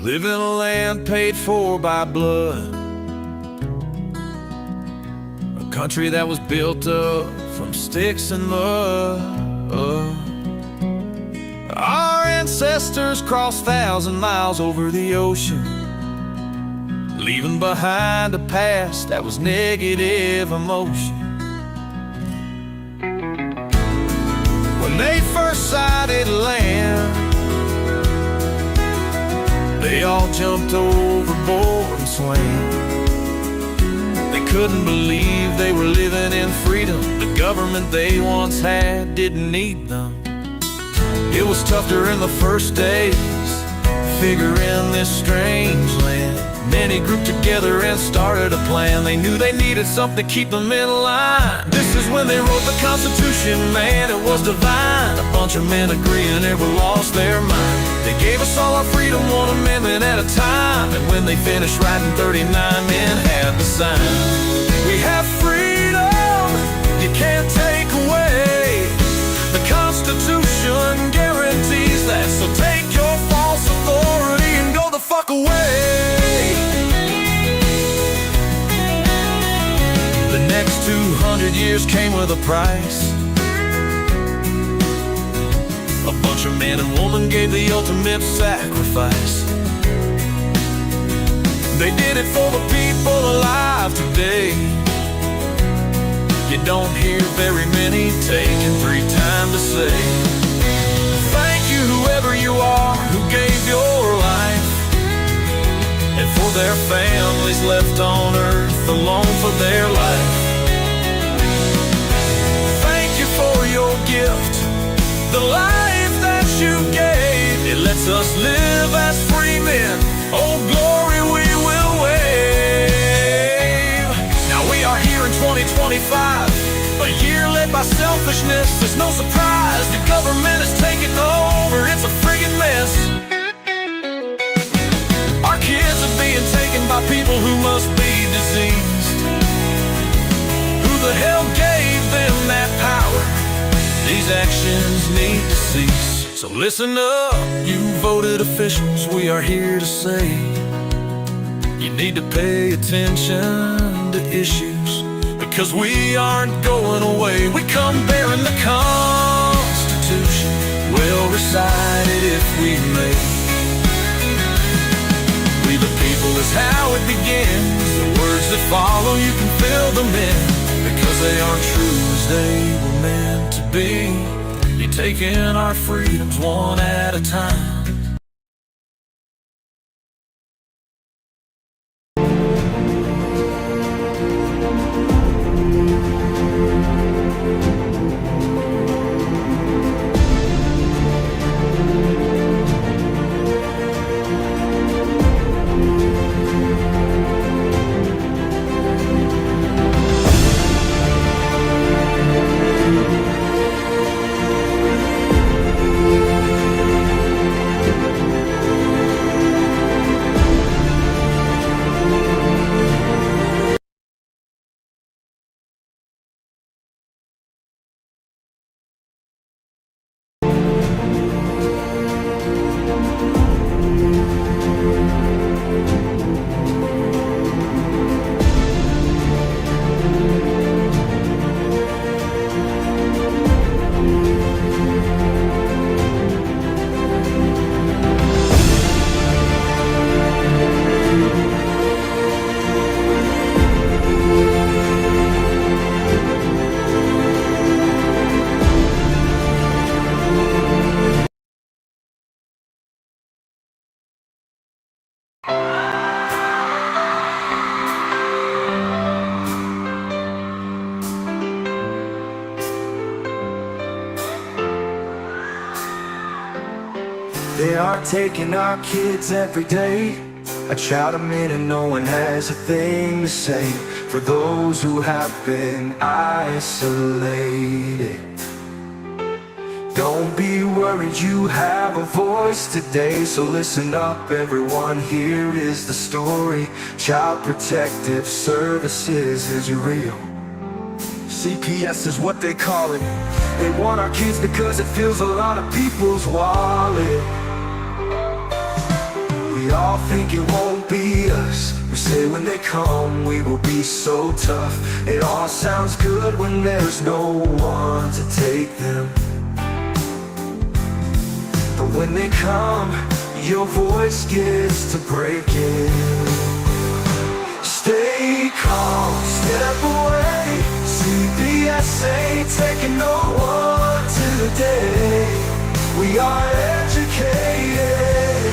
live in a land paid for by blood, a country that was built up from sticks and mud. Our ancestors crossed 1,000 miles over the ocean, leaving behind a past that was negative emotion. When they first sighted land, they all jumped overboard and swam. They couldn't believe they were living in freedom. The government they once had didn't need them. It was tough during the first days, figuring this strange land. Many grouped together and started a plan. They knew they needed something to keep them in line. This is when they wrote the Constitution, man, it was divine. A bunch of men agreeing never lost their mind. They gave us all our freedom, one amendment at a time. And when they finished writing, 39 men had to sign. We have freedom, you can't take away. The Constitution guarantees that. So take your false authority and go the fuck away. The next 200 years came with a price. A bunch of men and women gave the ultimate sacrifice. They did it for the people alive today. You don't hear very many taking 3 times to say thank you, whoever you are, who gave your life, and for their families left on earth alone for their life. Thank you for your gift, the life that you gave. It lets us live as free men. Oh, glory we will wave. Now we are here in 2025, a year led by selfishness. It's no surprise the government is taking over. It's a friggin' mess. Our kids are being taken by people who must be diseased. Who the hell gave them that power? These actions need to cease. So listen up, you voted officials, we are here to say you need to pay attention to issues, because we aren't going away. We come bearing the Constitution, we'll recite it if we may. We the people is how it begins. The words that follow, you can fill them in, because they aren't true as they were meant to be. You're taking our freedoms one at a time. They are taking our kids every day. I shout them in and no one has a thing to say. For those who have been isolated, don't be worried, you have a voice today. So listen up everyone, here is the story. Child Protective Services is real. CPS is what they call it. They want our kids because it fills a lot of people's wallet. We all think it won't be us. We say when they come we will be so tough. It all sounds good when there's no one to take them. But when they come, your voice gets to breaking. Stay calm, step away. CPS ain't taking no one today. We are educated.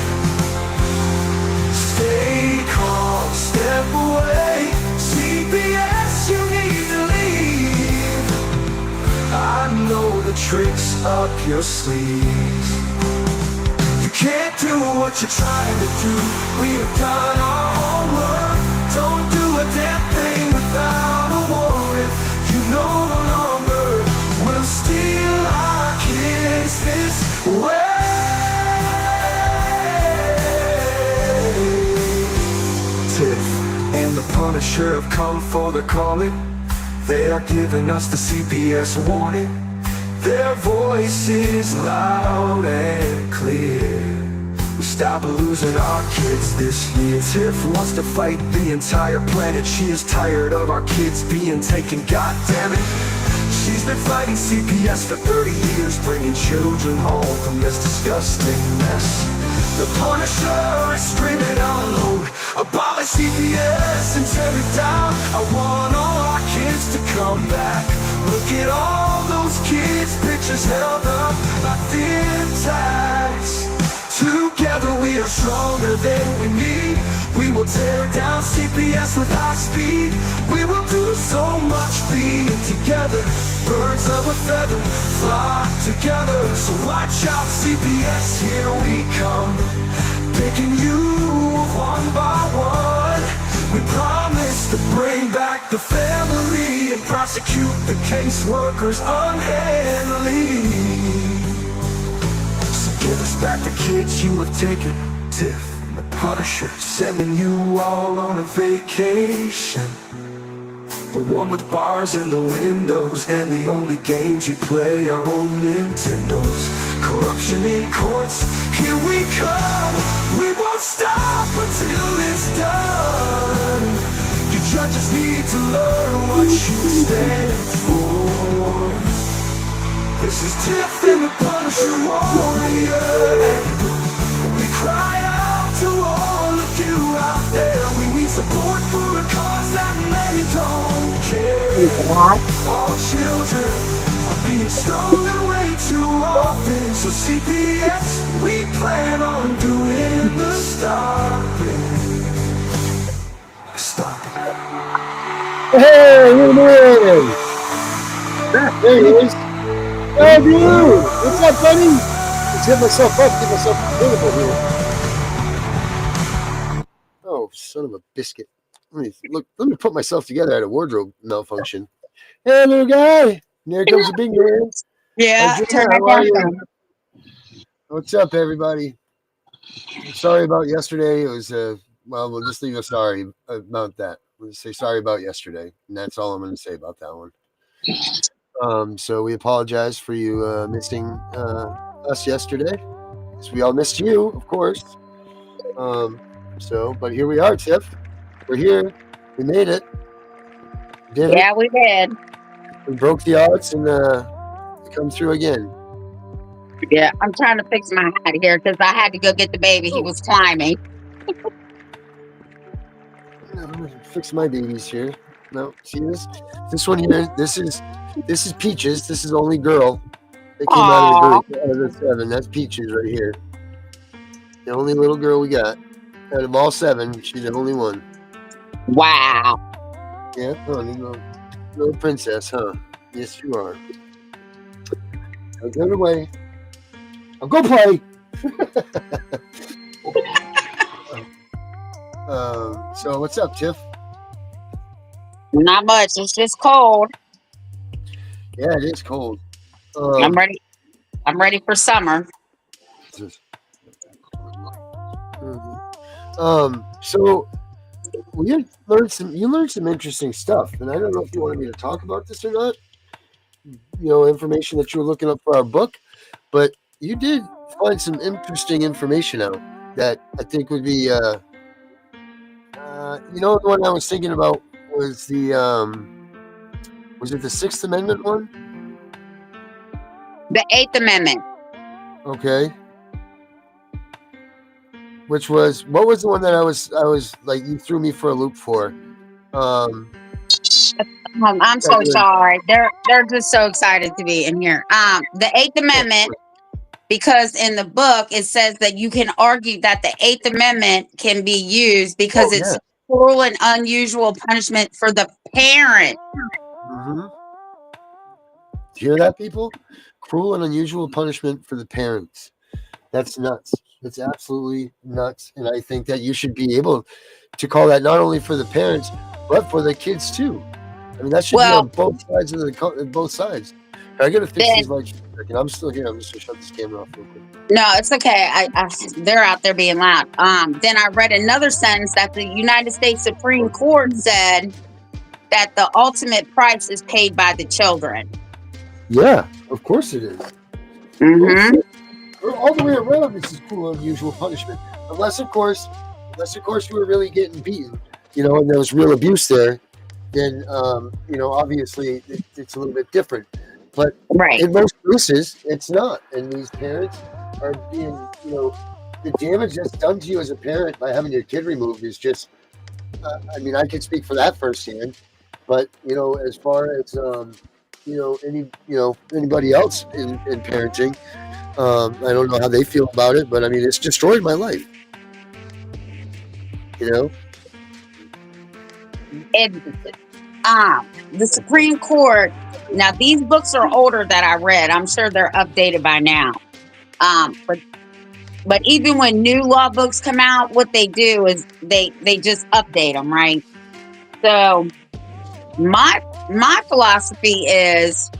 Stay calm, step away. CPS, you need to leave. I know the tricks up your sleeves. You can't do what you're trying to do. We have done our homework. Don't do a damn thing without a warrant. You no longer will steal our kids this way. Tiff and the Punisher have come for the calling. They are giving us the CPS warning. Their voice is loud and clear. We stop losing our kids this year. Tiff wants to fight the entire planet. She is tired of our kids being taken, God damn it. She's been fighting CPS for 30 years, bringing children home from this disgusting mess. The Punisher is screaming out loud, abolish CPS and tear it down. I want all our kids to come back. Look at all those kids' pictures held up like thin tags. Together we are stronger than we need. We will tear down CPS with high speed. We will do so much being together. Birds of a feather flock together. So watch out CPS, here we come. Picking you one by one. We promise to bring back the family and prosecute the caseworkers unhandily. Give us back the kids you have taken. Tiff and the Punisher sending you all on a vacation. The one with bars in the windows and the only games you play are on Nintendos. Corruption in courts, here we come. We won't stop until it's done. You judges need to learn what you stand for. This is Tiff and the Punisher warrior. We cry out to all of you out there. We need support for a cause that many don't care. All children are being stolen way too often. So CPS, we plan on doing the stopping. Stop. Hey, who is? There he is. Hey, dude! What's up, buddy? Let's get myself up, get myself available here. Oh, son of a biscuit. Let me put myself together. I had a wardrobe malfunction. Hey, little guy. There comes the big man. Yeah, turn How that are down you? some. What's up, everybody? Sorry about yesterday. It was, well, we'll just leave a sorry about that. We'll just say sorry about yesterday. And that's all I'm going to say about that one. So we apologize for you missing us yesterday. Because we all missed you, of course. But here we are, Tiff. We're here. We made it. Did Yeah, it. we did. We broke the odds and come through again. Yeah, I'm trying to fix my hat here because I had to go get the baby. He was climbing. I'm gonna fix my babies here. No, see this? This one here. This is Peaches. This is only girl. That came out of the group, out of the 7. That's Peaches right here. The only little girl we got. Out of all 7, she's the only one. Wow. Yeah, honey, little princess, huh? Yes, you are. Now get away. I'll go play. So what's up, Tiff? Not much. It's just cold. Yeah, it is cold. I'm ready. I'm ready for summer. So you learned some interesting stuff, and I don't know if you wanted me to talk about this or not. Information that you were looking up for our book, but you did find some interesting information out. that I think would be, the one I was thinking about was was it the Sixth Amendment one? The Eighth Amendment. Okay. Which was, what was the one that I was like, you threw me for a loop for? I'm That so was, sorry. They're just so excited to be in here. The Eighth Amendment, because in the book it says that you can argue that the Eighth Amendment can be used because oh it's yeah. cruel and unusual punishment for the parent. Mm-hmm. Do you hear that, people? Cruel and unusual punishment for the parents. That's nuts. It's absolutely nuts. And I think that you should be able to call that not only for the parents, but for the kids too. I mean, that should be Well, on both sides of both sides. I gotta fix then these lights for a second. I'm still here. I'm just gonna shut this camera off real quick. no, it's okay. They're out there being loud. Then I read another sentence that the United States Supreme Court said that the ultimate price is paid by the children. Yeah, of course it is. Mm-hmm. All the way around, this is cruel and unusual punishment. Unless of course you were really getting beaten, and there was real abuse there, then obviously it's a little bit different. But Right. in most cases, it's not. And these parents are being, the damage that's done to you as a parent by having your kid removed is just. I mean, I can speak for that firsthand. But as far as anybody else in parenting, I don't know how they feel about it, but I mean, it's destroyed my life. The Supreme Court. Now, these books are older that I read. I'm sure they're updated by now. But even when new law books come out, what they do is they just update them, right? So my philosophy is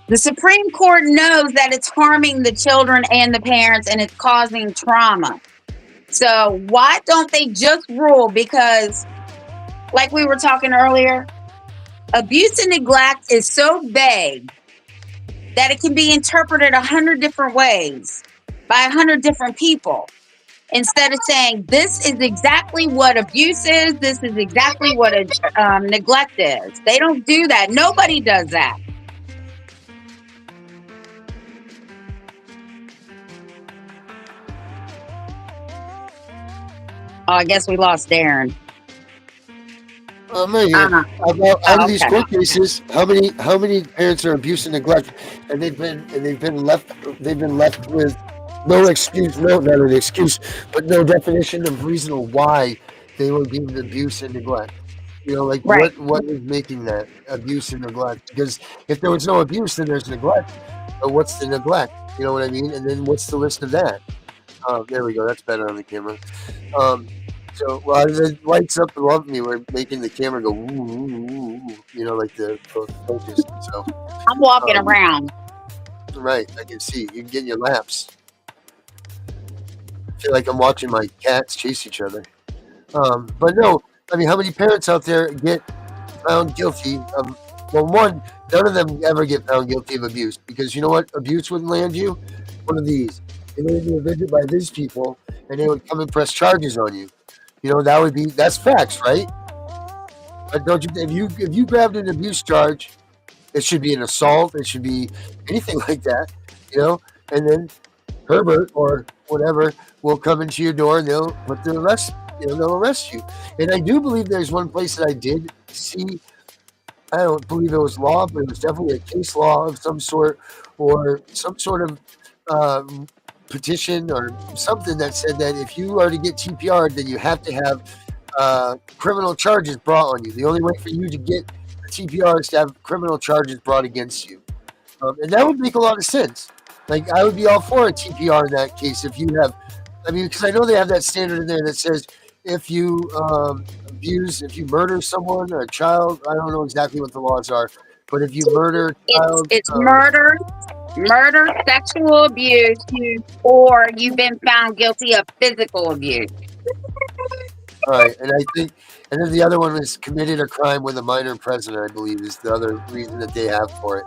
the Supreme Court knows that it's harming the children and the parents and it's causing trauma. So why don't they just rule? Because like we were talking earlier, abuse and neglect is so vague that it can be interpreted 100 different ways by 100 different people. Instead of saying this is exactly what abuse is, this is exactly what neglect is. They don't do that. Nobody does that. Oh, I guess we lost Darren. I'm right here. Out of these court cases, how many parents are abuse and neglect, and they've been left with no excuse, not an excuse, but no definition of reason why they were deemed abuse and neglect. Right. What is making that abuse and neglect? Because if there was no abuse, then there's neglect. But what's the neglect? You know what I mean? And then what's the list of that? There we go. That's better on the camera. So while the lights up above me were making the camera go, ooh, like the focus. So I'm walking around. Right, I can see. You can get in your laps. I feel like I'm watching my cats chase each other. But no, I mean, how many parents out there get found guilty of? Well, one, none of them ever get found guilty of abuse, because you know what abuse would land you? One of these. They would be a visit by these people, and they would come and press charges on you. That's facts, right? But don't you? If you grabbed an abuse charge, it should be an assault. It should be anything like that, And then Herbert or whatever will come into your door and they'll put the arrest. They'll arrest you. And I do believe there's one place that I did see. I don't believe it was law, but it was definitely a case law of some sort, or some sort of petition or something that said that if you are to get TPR, then you have to have criminal charges brought on you. The only way for you to get a TPR is to have criminal charges brought against you. And that would make a lot of sense. Like, I would be all for a TPR in that case if you have, because I know they have that standard in there that says if you if you murder someone or a child, I don't know exactly what the laws are, but if you murder a child. It's murder, sexual abuse, or you've been found guilty of physical abuse. Right, and then the other one is committed a crime with a minor present, I believe, is the other reason that they have for it.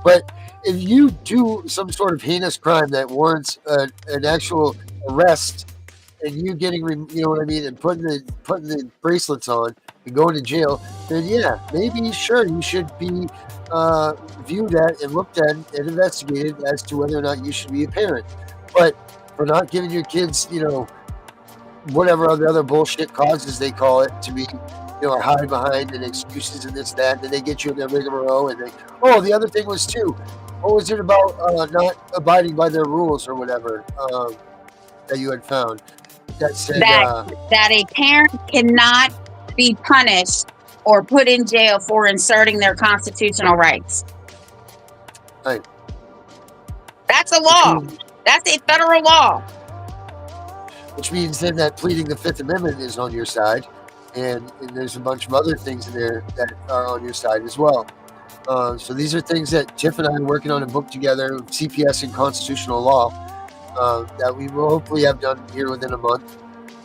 But if you do some sort of heinous crime that warrants an actual arrest and you getting, you know what I mean, and putting the bracelets on and going to jail, then yeah, maybe sure you should be viewed at and looked at and investigated as to whether or not you should be a parent. But for not giving your kids, whatever the other bullshit causes they call it to be, or hide behind and excuses and this, that, and then they get you in their rigmarole and the other thing was too, what was it about not abiding by their rules or whatever that you had found that said that a parent cannot be punished or put in jail for inserting their constitutional rights. Right. That's a law. That's a federal law. Which means then that pleading the Fifth Amendment is on your side, and there's a bunch of other things in there that are on your side as well. So these are things that Tiff and I are working on a book together, CPS and Constitutional Law, that we will hopefully have done here within a month.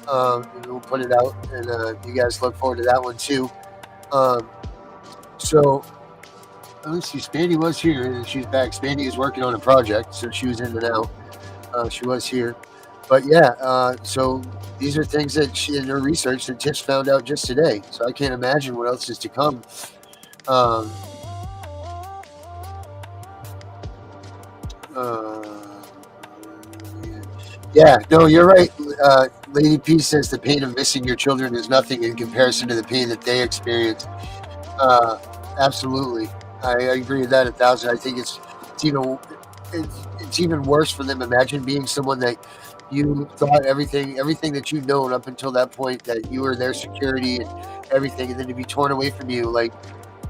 And we'll put it out, and you guys look forward to that one too. So let's see, Spandy was here, and she's back. Spandy is working on a project, so she was in and out. She was here. But yeah, so these are things that she, in her research, that Tiff found out just today. So I can't imagine what else is to come. Yeah, no, you're right. Lady P says the pain of missing your children is nothing in comparison to the pain that they experience. Absolutely, I agree with that 1,000. I think it's even worse for them. Imagine being someone that you thought everything that you'd known up until that point, that you were their security and everything, and then to be torn away from you like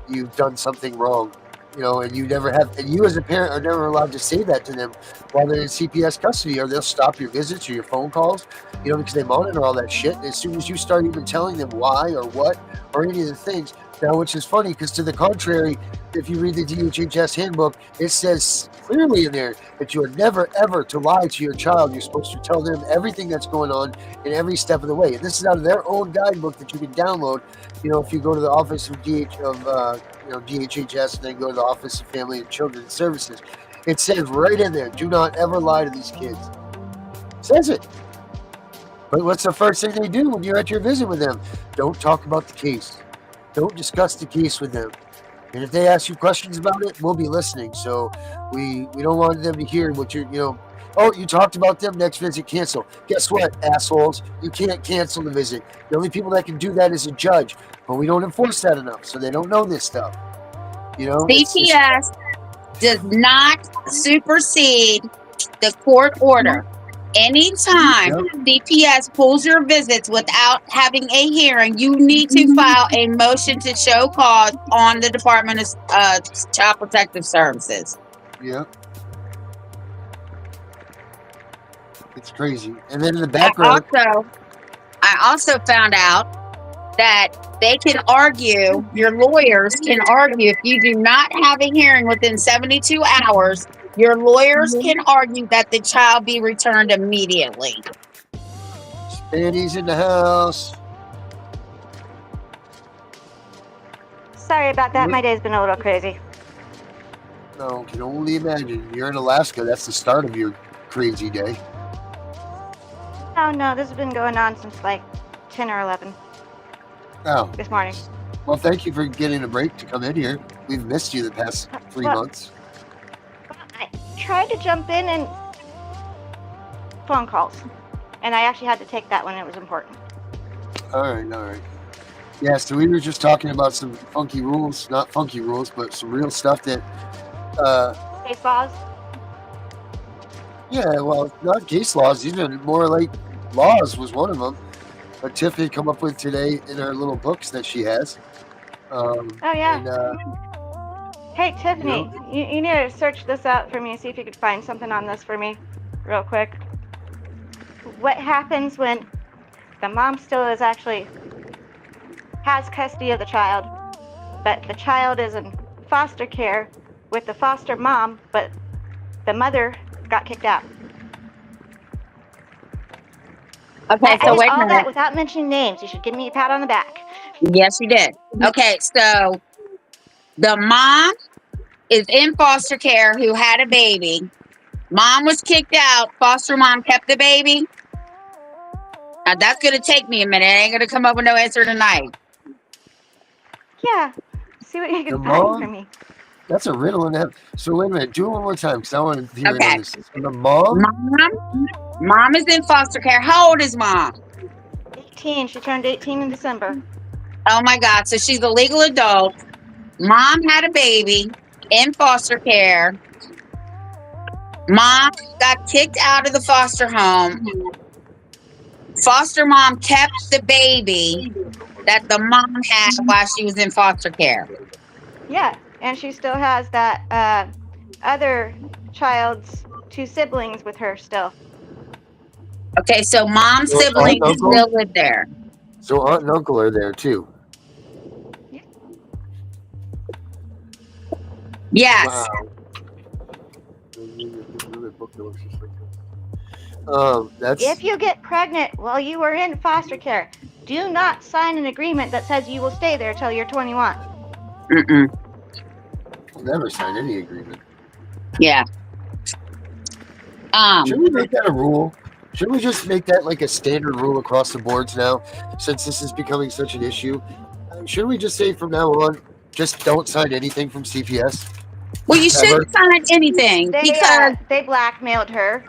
you've done something wrong, and you never have, and you as a parent are never allowed to say that to them while they're in CPS custody, or they'll stop your visits or your phone calls, because they monitor all that shit. And as soon as you start even telling them why or what or any of the things, now, which is funny, because to the contrary, if you read the DHHS handbook, it says clearly in there that you are never, ever to lie to your child. You're supposed to tell them everything that's going on in every step of the way. And this is out of their own guidebook that you can download, if you go to the Office of DHHS and then go to the Office of Family and Children's Services. It says right in there, do not ever lie to these kids. It says it. But what's the first thing they do when you're at your visit with them? Don't talk about the case. Don't discuss the case with them. And if they ask you questions about it, we'll be listening. So we don't want them to hear what you talked about them, next visit cancel. Guess what, assholes? You can't cancel the visit. The only people that can do that is a judge. But we don't enforce that enough, so they don't know this stuff. CPS does not supersede the court order. Anytime CPS pulls your visits without having a hearing, you need to file a motion to show cause on the Department of Child Protective Services. Yeah. It's crazy. And then in the background, I also found out that they can argue, your lawyers can argue, if you do not have a hearing within 72 hours, your lawyers can argue that the child be returned immediately. Spandy's in the house. Sorry about that. My day's been a little crazy. No, can only imagine. You're in Alaska. That's the start of your crazy day. Oh, no. This has been going on since like 10 or 11 this morning. Well, thank you for getting a break to come in here. We've missed you the past 3 months. I tried to jump in and phone calls, and I actually had to take that when it was important. All right. Yeah, so we were just talking about some funky rules, not funky rules, but some real stuff that... Case laws? Yeah, well, not case laws, even more like laws was one of them. But Tiff had come up with today in her little books that she has. Oh, yeah. And, hey, Tiffany, you need to search this out for me and see if you could find something on this for me real quick. What happens when the mom still has custody of the child, but the child is in foster care with the foster mom, but the mother got kicked out? Okay, so wait a minute. All that without mentioning names. You should give me a pat on the back. Yes, you did. Okay, so the mom is in foster care who had a baby. Mom was kicked out. Foster mom kept the baby. That's going to take me a minute. I ain't going to come up with no answer tonight. Yeah. See what you The can find for mom? me. That's a riddle in that. So wait a minute. Do it one more time because I want to hear Okay. another. So the mom? Mom is in foster care. How old is mom? 18. She turned 18 in December. Oh my God. So she's a legal adult. Mom had a baby in foster care. Mom got kicked out of the foster home. Foster mom kept the baby that the mom had while she was in foster care. Yeah, and she still has that other child's 2 siblings with her still. Okay, so mom's So aunt siblings and still uncle? live there. So aunt and uncle are there too. Yes. Wow. That's If you get pregnant while you are in foster care, do not sign an agreement that says you will stay there till you're 21. Mm-mm. I'll never sign any agreement. Yeah. Should we make that a rule? Should we just make that like a standard rule across the boards now, since this is becoming such an issue? Should we just say from now on, just don't sign anything from CPS Well, you ever? shouldn't sign anything because, They blackmailed her.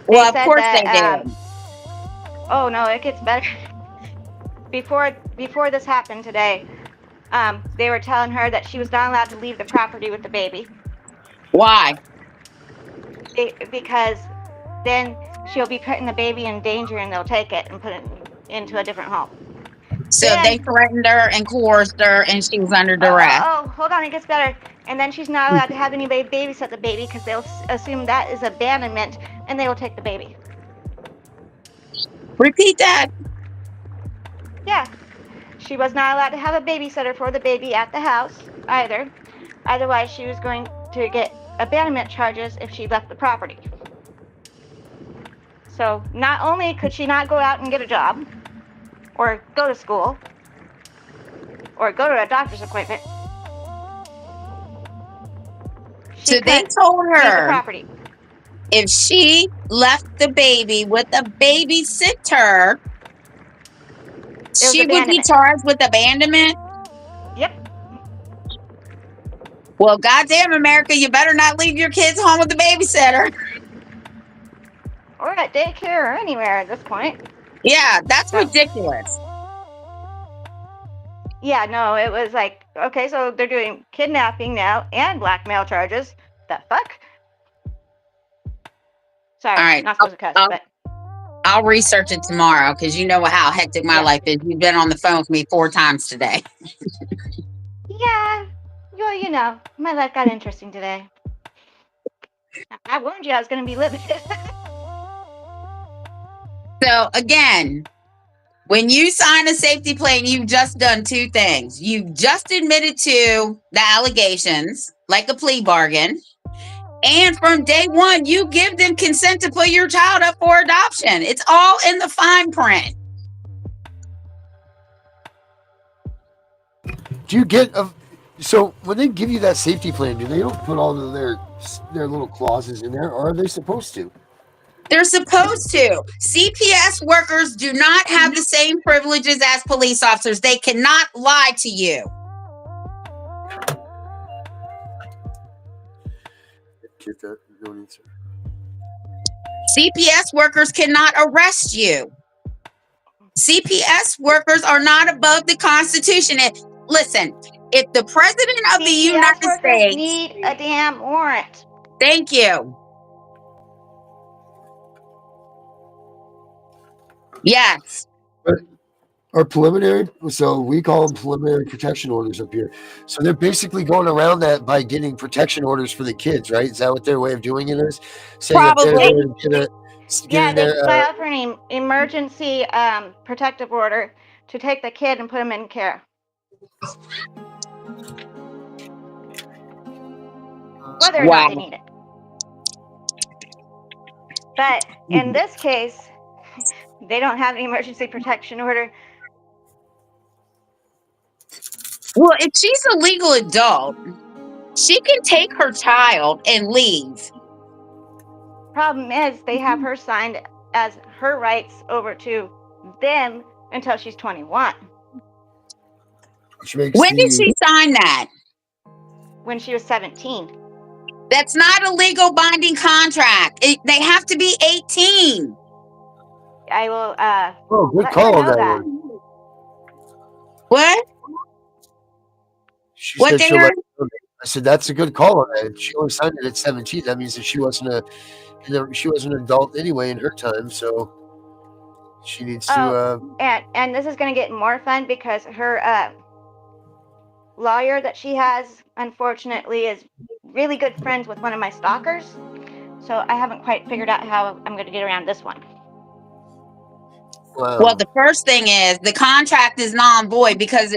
They well, of said course they that did. oh no, it gets better. Before this happened today, they were telling her that she was not allowed to leave the property with the baby. Why? Because then she'll be putting the baby in danger and they'll take it and put it into a different home. So they threatened her and coerced her, and she was under duress. Hold on, it gets better. And then she's not allowed to have anybody babysit the baby because they'll assume that is abandonment and they will take the baby. Repeat that. Yeah. She was not allowed to have a babysitter for the baby at the house either. Otherwise, she was going to get abandonment charges if she left the property. So not only could she not go out and get a job or go to school or go to a doctor's appointment, So they told leave the her property. if she left the baby with a babysitter, she would be charged with abandonment. Yep. Well, goddamn America, you better not leave your kids home with a babysitter. Or at daycare or anywhere at this point. Yeah, that's ridiculous. Yeah, no, it was like, okay, so they're doing kidnapping now and blackmail charges. The fuck? Sorry, all right, not supposed to cuss, but I'll research it tomorrow because you know how hectic my life is. You've been on the phone with me 4 times today. Yeah, well, you know, my life got interesting today. I warned you I was going to be limited. So again, when you sign a safety plan, you've just done 2 things. You've just admitted to the allegations, like a plea bargain. And from day one, you give them consent to put your child up for adoption. It's all in the fine print. Do you get a? So when they give you that safety plan, do they don't put all of their little clauses in there, or are they supposed to? They're supposed to. CPS workers do not have the same privileges as police officers. They cannot lie to you. Get that? Don't answer. CPS workers cannot arrest you. CPS workers are not above the Constitution. And listen, if the president of the United States need a damn warrant. Thank you. Yes. Or preliminary, so we call them preliminary protection orders up here. So they're basically going around that by getting protection orders for the kids, right? Is that what their way of doing it is? Saying Probably. They file for an emergency protective order to take the kid and put him in care. Whether or not they need it. But in this case, they don't have an emergency protection order. Well, if she's a legal adult, she can take her child and leave. Problem is, they have her signed as her rights over to then until she's 21. Which makes When did she sign that? When she was 17. That's not a legal binding contract. They have to be 18. I will Oh, good let her call on know that that. one. What? She What, said she'll Darren? I said that's a good call on that. If she only signed it at 17. That means that she wasn't an adult anyway in her time, so she needs to. And this is going to get more fun because her lawyer that she has, unfortunately, is really good friends with one of my stalkers. So I haven't quite figured out how I'm going to get around this one. Wow. Well, the first thing is the contract is non-void because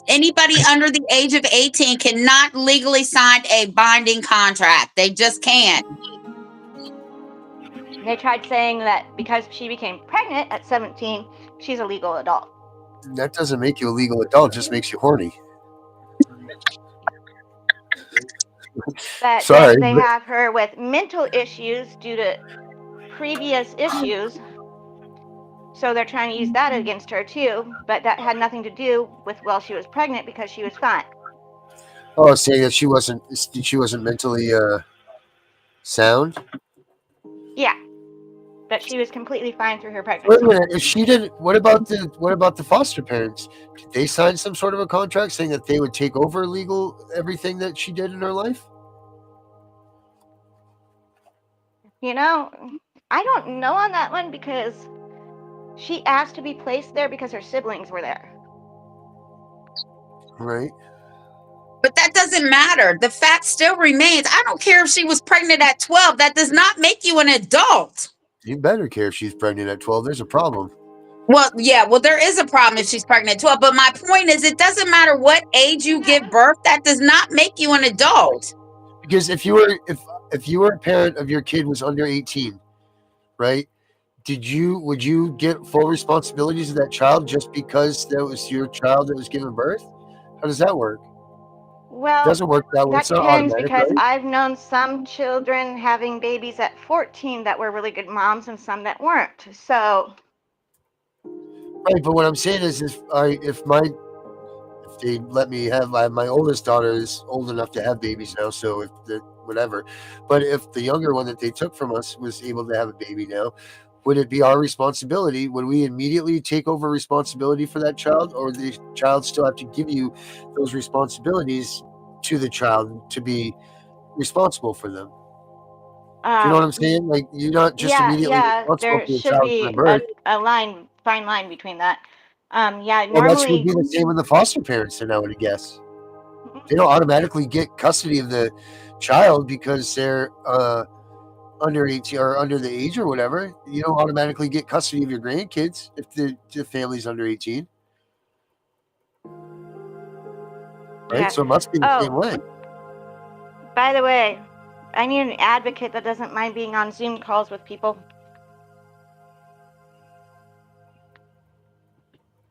anybody under the age of 18 cannot legally sign a binding contract. They just can't. They tried saying that because she became pregnant at 17, she's a legal adult. That doesn't make you a legal adult; it just makes you horny. But Sorry, they have her with mental issues due to previous issues. So they're trying to use that against her too, but that had nothing to do with while she was pregnant because she was fine. Oh, saying that she wasn't mentally sound. Yeah, but she was completely fine through her Wait pregnancy. a minute. If she didn't, what about the foster parents? Did they sign some sort of a contract saying that they would take over everything that she did in her life? You know, I don't know on that one because she asked to be placed there because her siblings were there. Right. But that doesn't matter. The fact still remains. I don't care if she was pregnant at 12. That does not make you an adult. You better care if she's pregnant at 12. There's a problem. Well, yeah, there is a problem if she's pregnant at 12. But my point is, it doesn't matter what age you give birth. That does not make you an adult. Because if you were a parent of your kid was under 18, right? Would you get full responsibilities of that child just because that was your child that was given birth? How does that work? Well, It doesn't work that way. that It's not depends automatic, because right? I've known some children having babies at 14 that were really good moms and some that weren't. So, Right, but what I'm saying is, if they let me have my oldest daughter is old enough to have babies now, so whatever. But if the younger one that they took from us was able to have a baby now, would it be our responsibility? Would we immediately take over responsibility for that child, or the child still have to give you those responsibilities to the child to be responsible for them? Do you know what I'm saying? Like, you're not just immediately responsible there for the should child from be birth. a fine line between that. Yeah, Well, that's going normally. to be the same with the foster parents, then I would guess. They don't automatically get custody of the child because they're under 18 or under the age or whatever. You don't automatically get custody of your grandkids if the family's under 18. Right? Yeah. So it must be the same way. By the way, I need an advocate that doesn't mind being on Zoom calls with people.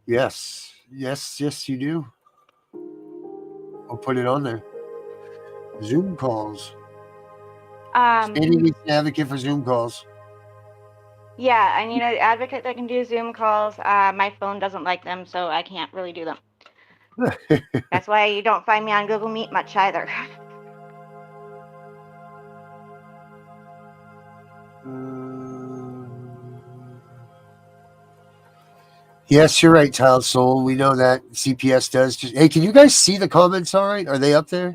Yes, you do. I'll put it on there. Zoom calls. Speedy needs an advocate for Zoom calls. Yeah, I need an advocate that can do Zoom calls. My phone doesn't like them, so I can't really do them. That's why you don't find me on Google Meet much either. Yes, you're right, Child Soul. We know that CPS does. Hey, can you guys see the comments all right? Are they up there?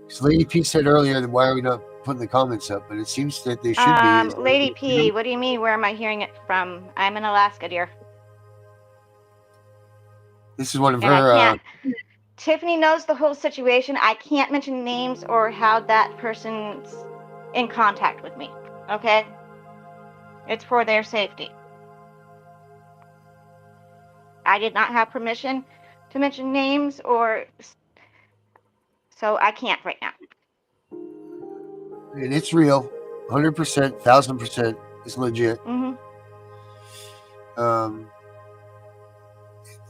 Because Lady P said earlier that why are we not putting the comments up? But it seems that they should be. Lady P, what do you mean? Where am I hearing it from? I'm in Alaska, dear. This is one of her. Tiffany knows the whole situation. I can't mention names or how that person's in contact with me. Okay? It's for their safety. I did not have permission to mention names so I can't right now. And it's real. 100%, 1000% is legit. Mm-hmm.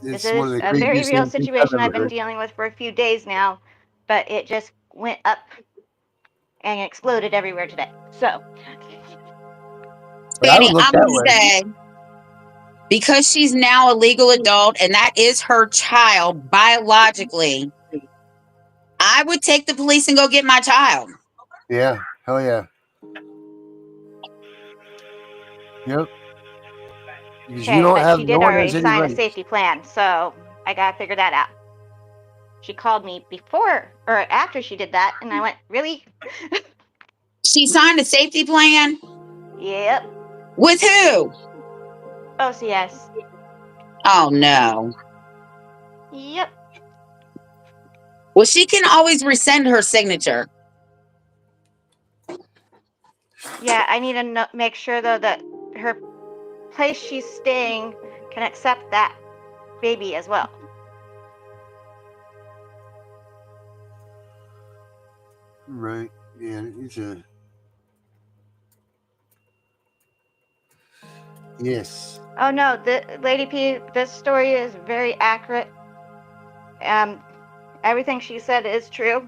This is a very real situation I've been dealing with for a few days now, but it just went up and exploded everywhere today. So, Danny, I'm going to say, Because she's now a legal adult and that is her child biologically, I would take the police and go get my child. Yeah. Hell yeah. Yep. Because you Okay, don't but have, she no did one already has any sign a rights. safety plan, so I gotta figure that out. She called me before or after she did that, and I went, really? She signed a safety plan? Yep. With who? OCS. Oh no. Yep. Well, she can always rescind her signature. Yeah, I need to make sure though that her place she's staying can accept that baby as well. Right. Yeah. It's a. Yes. Oh no, Lady P, this story is very accurate. Everything she said is true.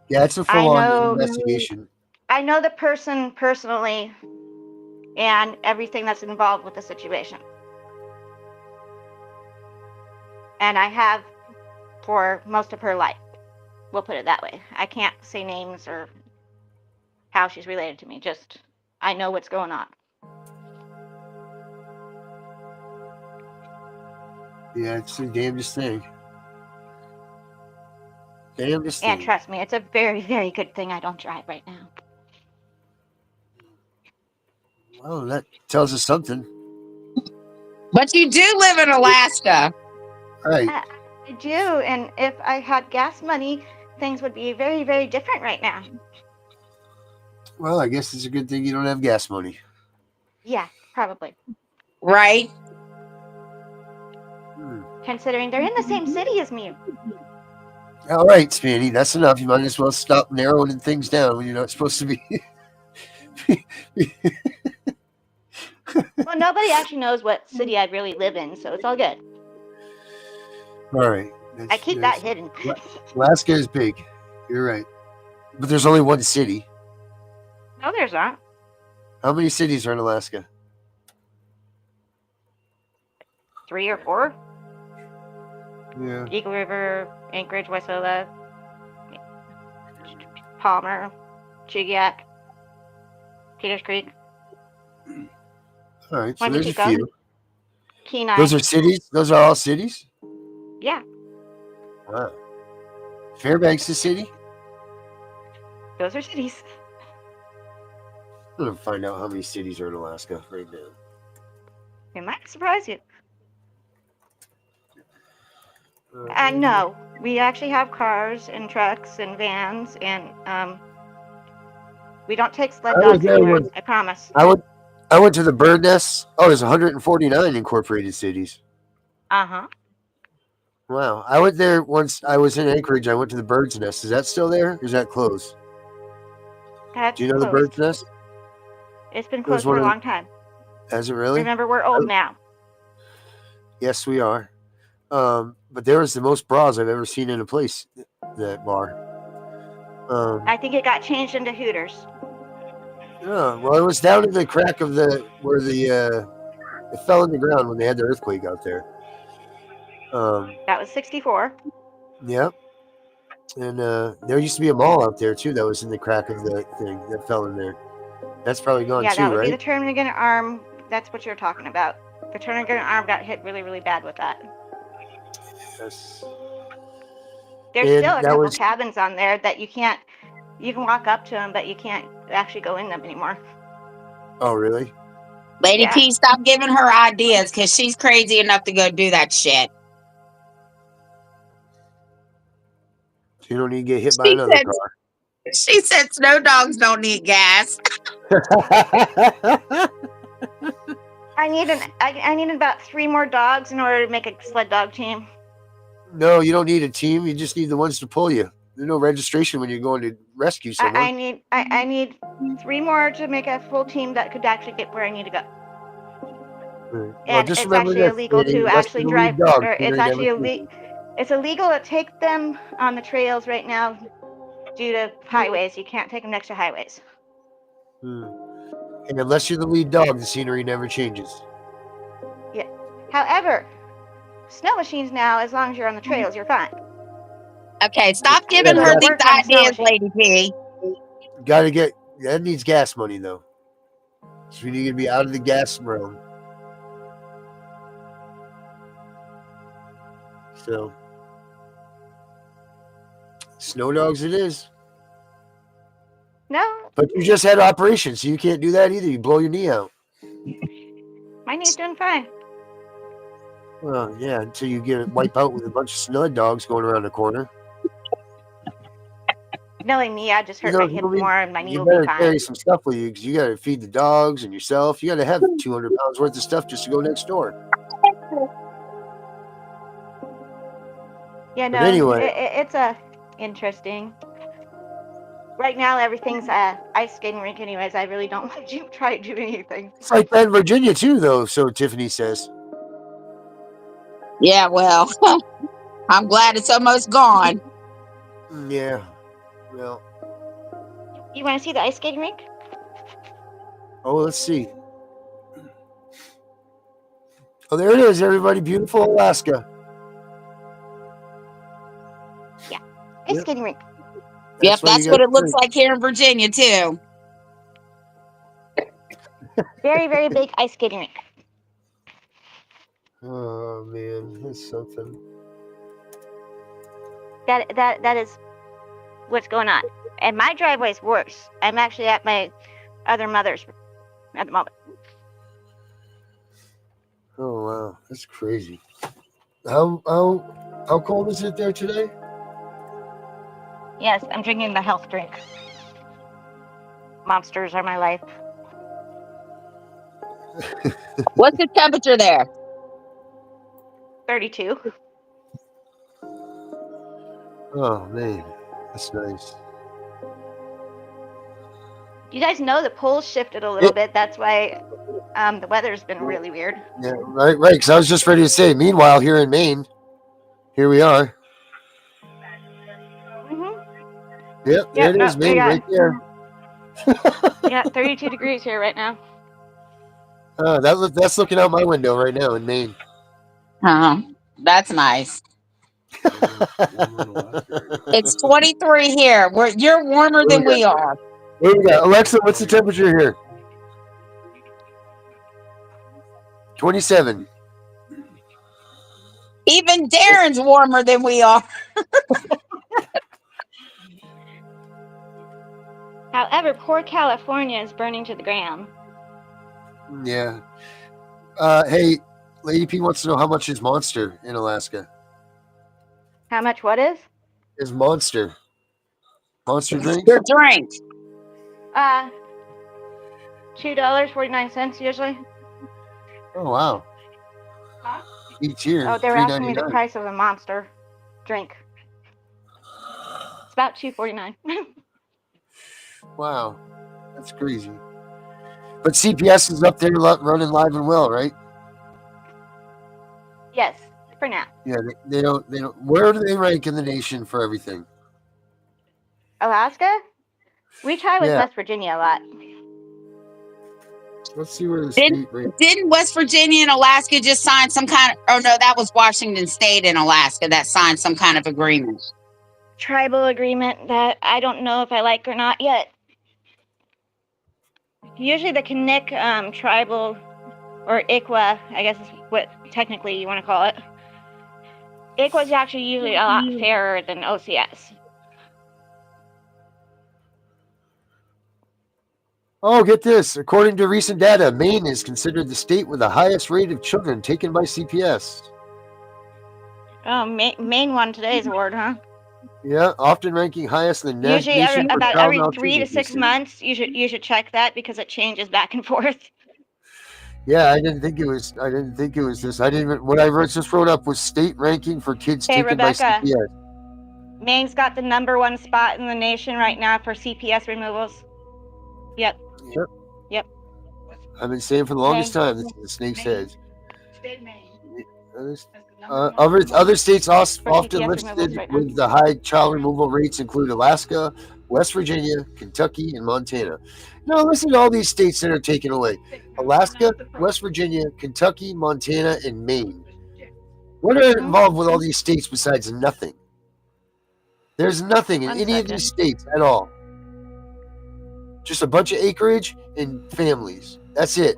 Yeah, it's a I full-on know investigation. I know the person personally and everything that's involved with the situation. And I have for most of her life. We'll put it that way. I can't say names or how she's related to me, just I know what's going on. Yeah, it's the damnedest thing. Damnedest And thing. trust me, it's a very, very good thing I don't drive right now. Well, that tells us something. But you do live in Alaska. Right. I do, and if I had gas money, things would be very, very different right now. Well, I guess it's a good thing you don't have gas money. Yeah, probably. Right? Considering they're in the same city as me. All right, Spanny, that's enough. You might as well stop narrowing things down when you're not supposed to be. Well, nobody actually knows what city I really live in, so it's all good. All right. I keep that hidden. Alaska is big. You're right. But there's only one city. No, there's not. How many cities are in Alaska? 3 or 4. Yeah. Eagle River, Anchorage, Waisola, Palmer, Chigiak, Peters Creek. All right. So When there's did a you few. go? Kenai. Those are cities? Those are all cities? Yeah, Wow. Fairbanks is a city? those are cities. I'm going to find out how many cities are in Alaska right now. It might surprise you. No, we actually have cars and trucks and vans, and we don't take sled I was dogs there anymore. once. I promise. I went to the bird nests. Oh, there's 149 incorporated cities. Uh-huh. Wow. I went there once. I was in Anchorage. I went to the bird's nest. Is that still there? Or is that closed? That's Do you know closed. the bird's nest? It's been It was closed for a one of long time. Has it really? Remember, we're old now. Yes, we are. But there was the most bras I've ever seen in a place, that bar. I think it got changed into Hooters. Yeah, well, it was down in the crack of where it fell in the ground when they had the earthquake out there. That was 64. Yep. And there used to be a mall out there too that was in the crack of the thing that fell in there. That's probably gone Yeah, too, that would right? be the Terminator arm. That's what you're talking about. The Terminator arm got hit really, really bad with that. Yes. There's And still a that couple was- cabins on there that you can walk up to them, but you can't actually go in them anymore. Oh, really? Lady Yeah. P, stop giving her ideas because she's crazy enough to go do that shit. You don't need to get hit by another car. She said snow dogs don't need gas. I need about 3 more dogs in order to make a sled dog team. No, you don't need a team. You just need the ones to pull you. There's no registration when you're going to rescue someone. I need 3 more to make a full team that could actually get where I need to go. Well, And just it's remember actually this, illegal Danny, to rescue actually the drive. lead dog, Or so it's they actually never It's illegal to take them on the trails right now due to highways. You can't take them next to highways. And And unless you're the lead dog, the scenery never changes. Yeah. However, snow machines now, as long as you're on the trails, you're fine. Okay, stop giving Go her to these work on a snow ideas, machine. Lady P. Gotta get, that needs gas money though. So we need to be out of the gas realm. So, snow dogs it is. No, But you just had operation, so you can't do that either. You blow your knee out. my knee's doing fine. Well, yeah, until you get it wipe out with a bunch of snow dogs going around the corner. Knowing me, I just hurt my hip more and my knee You will be better fine. carry some stuff with you because you got to feed the dogs and yourself. You got to have 200 pounds worth of stuff just to go next door. Yeah, no, But anyway. it's interesting. Right now, everything's ice skating rink anyways. I really don't want to try to do anything. It's like that in Virginia too, though, so Tiffany says. Yeah, well, I'm glad it's almost gone. Yeah, well. You want to see the ice skating rink? Oh, let's see. Oh, there it is, everybody. Beautiful Alaska. Yeah, ice skating rink. That's what it looks like here in Virginia, too. Very, very big ice skating rink. Oh, man, that's something. That is what's going on. And my driveway's worse. I'm actually at my other mother's at the moment. Oh, wow, that's crazy. How cold is it there today? Yes, I'm drinking the health drink. Monsters are my life. What's the temperature there? 32. Oh, man, that's nice. You guys know the poles shifted a little bit. That's why the weather's been really weird. Yeah, right. Because I was just ready to say. Meanwhile, here in Maine, here we are. Yep, there it is, Maine, right there. Yeah, 32 degrees here right now. That's looking out my window right now in Maine. That's nice. It's 23 here. You're warmer than we are. What do we got? Alexa, what's the temperature here? 27. Even Darren's warmer than we are. However, poor California is burning to the ground. Yeah. Hey, Lady P wants to know how much is Monster in Alaska. How much what is? Is Monster. Monster drink? Your drink. $2.49 usually. Oh, wow. Each year. Oh, they were asking me the $3.99. price of a Monster drink. It's about $2.49. Wow. That's crazy. But CPS is up there running live and well, right? Yes, for now. Yeah, they don't. Where do they rank in the nation for everything? Alaska? We try with West Virginia a lot. Let's see where the state ranks. Didn't West Virginia and Alaska just sign some kind of, oh no, that was Washington State and Alaska that signed some kind of agreement. Tribal agreement that I don't know if I like or not yet. Usually the Kanik tribal, or ICWA, I guess is what technically you want to call it. ICWA is actually usually a lot fairer than OCS. Oh, get this. According to recent data, Maine is considered the state with the highest rate of children taken by CPS. Oh, Maine won today's award, huh? Yeah, often ranking highest in the nation. Usually about every child 3 to 6 months, you should check that because it changes back and forth. Yeah, I didn't think it was this. What I just wrote up was state ranking for kids taken Rebecca, by CPS. Maine's got the #1 spot in the nation right now for CPS removals. Yep. I've been saying for the longest time, this is the snake's head. Other states often listed with the high child removal rates include Alaska, West Virginia, Kentucky, and Montana. Now listen to all these states that are taken away. Alaska, West Virginia, Kentucky, Montana, and Maine. What are involved with all these states besides nothing? There's nothing in One any of second. these states at all. Just a bunch of acreage and families. That's it.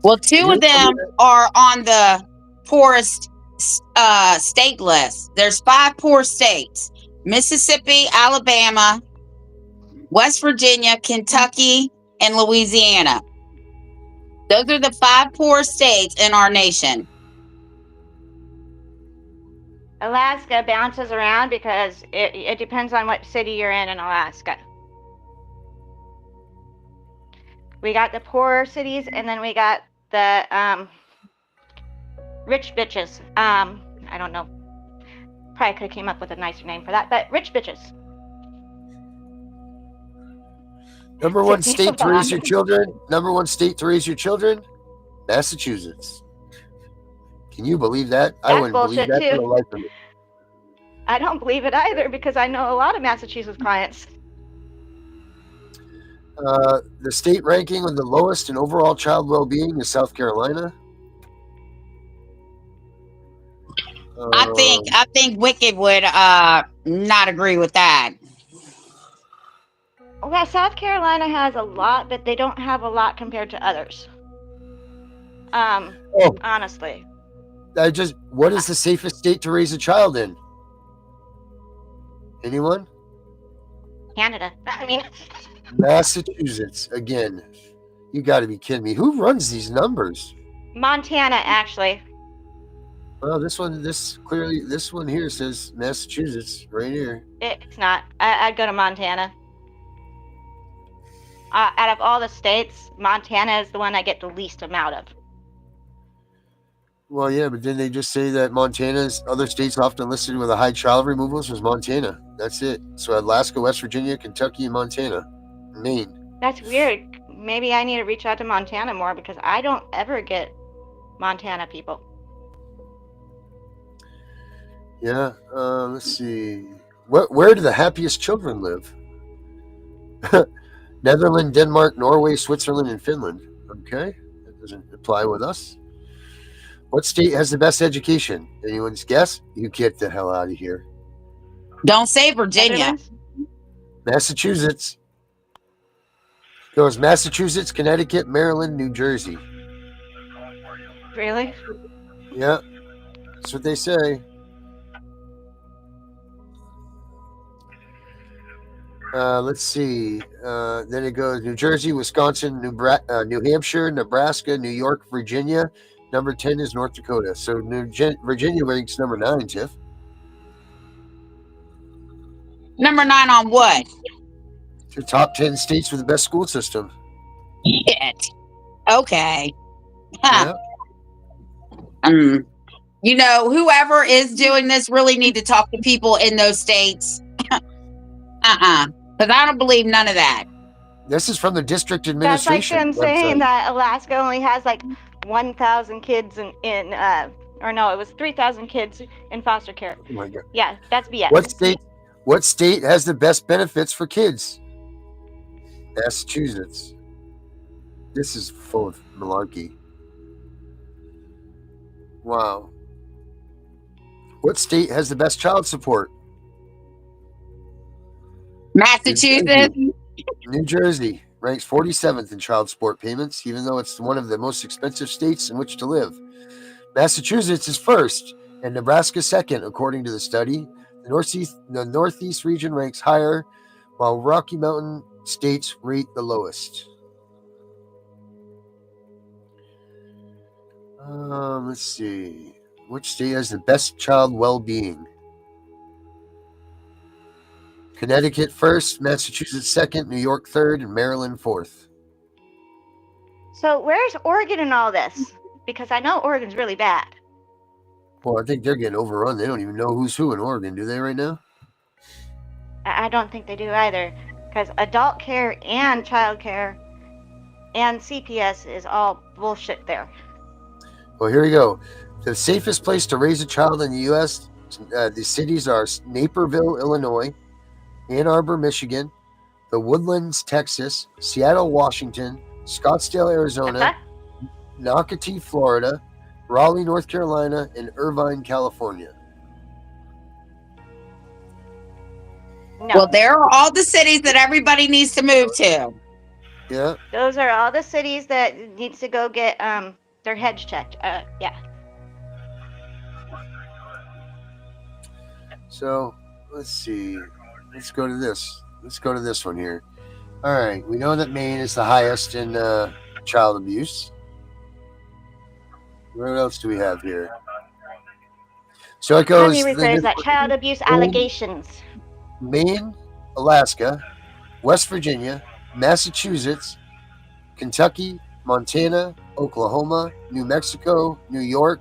Well, two of them are on the poorest state list. There's 5 poor states: Mississippi, Alabama, West Virginia, Kentucky, and Louisiana. Those are the 5 poor states in our nation. Alaska bounces around because it depends on what city you're in Alaska. We got the poorer cities, and then we got the rich bitches. I don't know. Probably could have came up with a nicer name for that, but rich bitches. Number one state to raise your children. Number one state to raise your children. Massachusetts. Can you believe that? I That's wouldn't believe bullshit, that for too. the life of me. I don't believe it either because I know a lot of Massachusetts clients. The state ranking with the lowest in overall child well-being is South Carolina. I think Wicked would not agree with that. Well, South Carolina has a lot, but they don't have a lot compared to others. Honestly. What is the safest state to raise a child in? Anyone? Canada. I mean, Massachusetts again. You got to be kidding me. Who runs these numbers? Montana, actually. Well, this one here says Massachusetts right here. It's not. I'd go to Montana. Out of all the states, Montana is the one I get the least amount of. Well, yeah, but didn't they just say that Montana's other states often listed with a high child removals was Montana? That's it. So Alaska, West Virginia, Kentucky, and Montana. Maine. That's weird. Maybe I need to reach out to Montana more because I don't ever get Montana people. Yeah, let's see. Where do the happiest children live? Netherlands, Denmark, Norway, Switzerland, and Finland. Okay, that doesn't apply with us. What state has the best education? Anyone's guess? You get the hell out of here. Don't say Virginia. Netherlands? Massachusetts. Goes Massachusetts, Connecticut, Maryland, New Jersey. Really? Yeah, that's what they say. Let's see. Then it goes New Jersey, Wisconsin, New Hampshire, Nebraska, New York, Virginia. Number 10 is North Dakota. So Virginia ranks number 9, Tiff. Number 9 on what? The top 10 states with the best school system. Shit. Okay. Huh. Yeah. You know, whoever is doing this really need to talk to people in those states. Because I don't believe none of that. This is from the district That's administration. like them saying that Alaska only has like 1,000 kids or no, it was 3,000 kids in foster care. Oh my God. Yeah, that's BS. What state has the best benefits for kids? Massachusetts. This is full of malarkey. Wow. What state has the best child support? Massachusetts. New Jersey ranks 47th in child support payments, even though it's one of the most expensive states in which to live. Massachusetts is first, and Nebraska second, according to the study. The Northeast region ranks higher, while Rocky Mountain states rate the lowest. Let's see. Which state has the best child well-being? Connecticut first, Massachusetts second, New York third, and Maryland fourth. So where's Oregon in all this? Because I know Oregon's really bad. Well, I think they're getting overrun. They don't even know who's who in Oregon, do they right now? I don't think they do either. Because adult care and child care and CPS is all bullshit there. Well, here we go. The safest place to raise a child in the U.S., the cities are Naperville, Illinois, Ann Arbor, Michigan, The Woodlands, Texas, Seattle, Washington, Scottsdale, Arizona, Nocatee, Florida, Raleigh, North Carolina, and Irvine, California. No. Well, there are all the cities that everybody needs to move to. Yeah. Those are all the cities that needs to go get their heads checked. Yeah. So let's see. Let's go to this. Let's go to this one here. All right. We know that Maine is the highest in child abuse. What else do we have here? So it How goes. many refers that child abuse allegations? Maine, Alaska, West Virginia, Massachusetts, Kentucky, Montana, Oklahoma, New Mexico, New York,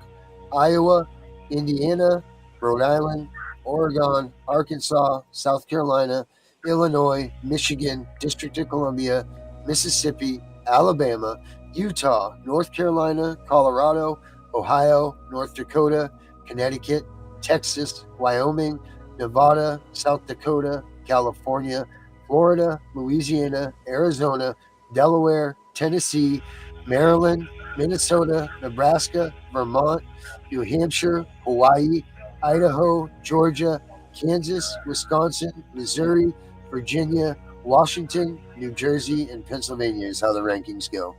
Iowa, Indiana, Rhode Island, Oregon, Arkansas, South Carolina, Illinois, Michigan, District of Columbia, Mississippi, Alabama, Utah, North Carolina, Colorado, Ohio, North Dakota, Connecticut, Texas, Wyoming, Nevada, South Dakota, California, Florida, Louisiana, Arizona, Delaware, Tennessee, Maryland, Minnesota, Nebraska, Vermont, New Hampshire, Hawaii, Idaho, Georgia, Kansas, Wisconsin, Missouri, Virginia, Washington, New Jersey, and Pennsylvania is how the rankings go.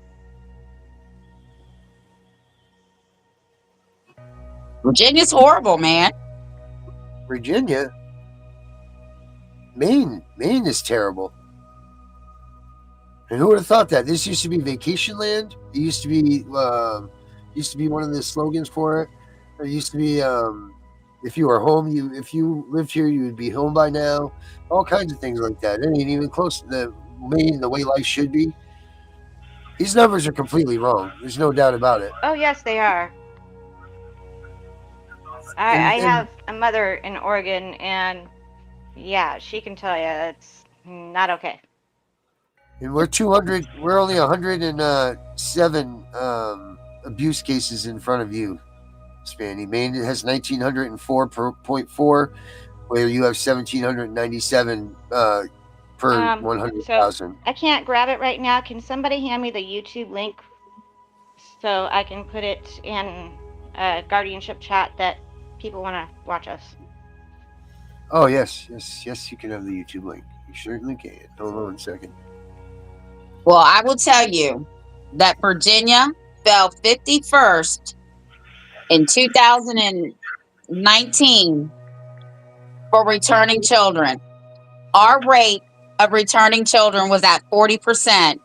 Virginia's horrible, man. Virginia? Maine is terrible. And who would have thought that? This used to be vacation land. It used to be one of the slogans for it. It used to be if you were home, if you lived here, you would be home by now. All kinds of things like that. It ain't even close to the Maine, the way life should be. These numbers are completely wrong. There's no doubt about it. Oh yes, they are. I have a mother in Oregon, and yeah, she can tell you it's not okay. And we're 200. We're only 107 abuse cases in front of you, Spanny. Maine has 1,904.4, where you have 1,797 per 100,000. So I can't grab it right now. Can somebody hand me the YouTube link so I can put it in a guardianship chat that people want to watch us? Oh yes, you can have the YouTube link. You certainly can. Hold on 1 second. Well, I will tell you that Virginia fell 51st in 2019 for returning children. Our rate of returning children was at 40%,